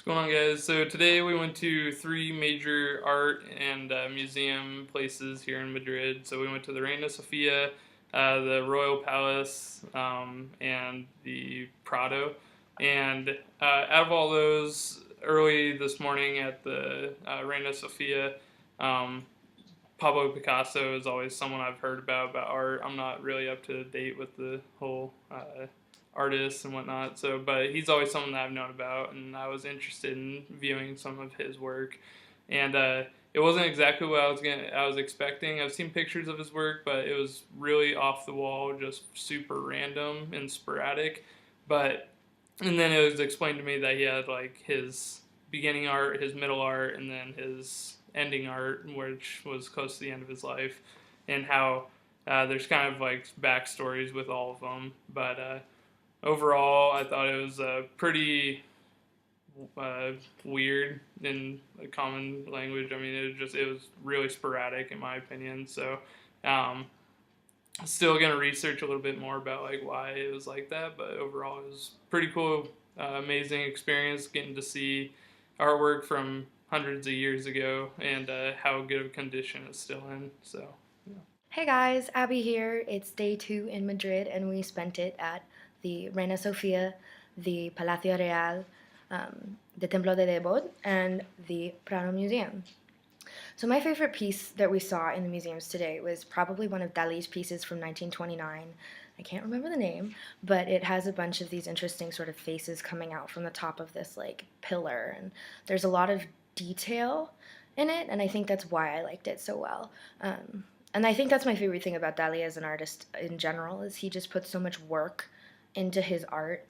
What's going on, guys? So today we went to three major art and museum places here in Madrid. So we went to the Reina Sofia, the Royal Palace, and the Prado. And out of all those, early this morning at the Reina Sofia, um, Pablo Picasso is always someone I've heard about art. I'm not really up to date with the whole artists and whatnot. So, but he's always someone that I've known about, and I was interested in viewing some of his work. And it wasn't exactly what I was expecting. I've seen pictures of his work, but it was really off the wall, just super random and sporadic. But and then it was explained to me that he had like his beginning art, his middle art, and then his ending art, which was close to the end of his life, and how there's kind of like backstories with all of them. But overall, I thought it was pretty weird in a common language. I mean, it was really sporadic in my opinion. So, um, still gonna research a little bit more about like why it was like that. But overall, it was pretty cool, amazing experience getting to see artwork from hundreds of years ago and how good of a condition it's still in. So, yeah. Hey guys, Abby here. It's day 2 in Madrid, and we spent it at the Reina Sofia, the Palacio Real, the Templo de Debod, and the Prado Museum. So my favorite piece that we saw in the museums today was probably one of Dali's pieces from 1929. I can't remember the name, but it has a bunch of these interesting sort of faces coming out from the top of this like pillar, and there's a lot of detail in it, and I think that's why I liked it so well. And I think that's my favorite thing about Dali as an artist in general is he just puts so much work into his art.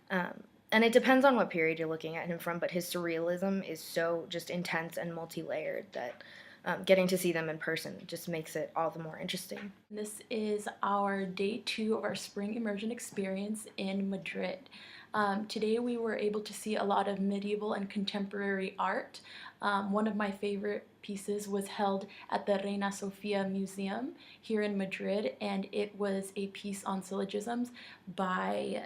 And it depends on what period you're looking at him from, but his surrealism is so just intense and multi-layered that getting to see them in person just makes it all the more interesting. This is our day 2 of our spring immersion experience in Madrid. Today we were able to see a lot of medieval and contemporary art. One of my favorite pieces was held at the Reina Sofia Museum here in Madrid, and it was a piece on syllogisms by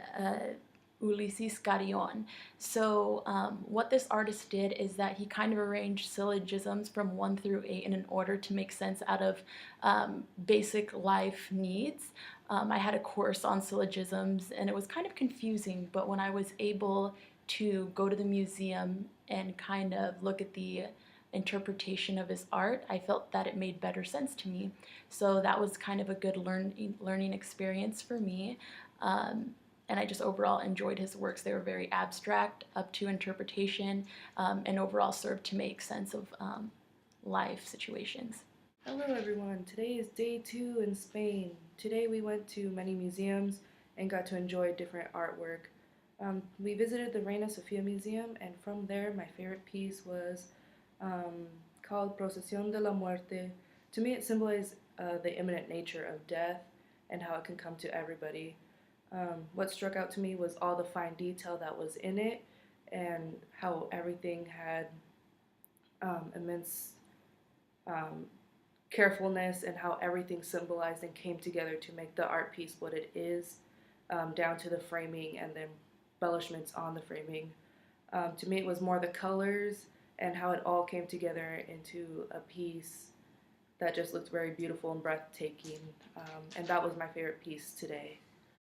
Ulises Carrion. So what this artist did is that he kind of arranged syllogisms from 1 through 8 in an order to make sense out of basic life needs. I had a course on syllogisms and it was kind of confusing, but when I was able to go to the museum and kind of look at the interpretation of his art, I felt that it made better sense to me. So that was kind of a good learning experience for me. And I just overall enjoyed his works. They were very abstract up to interpretation, and overall served to make sense of life situations. Hello everyone, today is day 2 in Spain. Today we went to many museums and got to enjoy different artwork. We visited the Reina Sofia Museum, and from there my favorite piece was called Procesión de la Muerte. To me it symbolized the imminent nature of death and how it can come to everybody. What struck out to me was all the fine detail that was in it and how everything had immense carefulness and how everything symbolized and came together to make the art piece what it is, down to the framing and the embellishments on the framing. To me it was more the colors and how it all came together into a piece that just looked very beautiful and breathtaking, and that was my favorite piece today.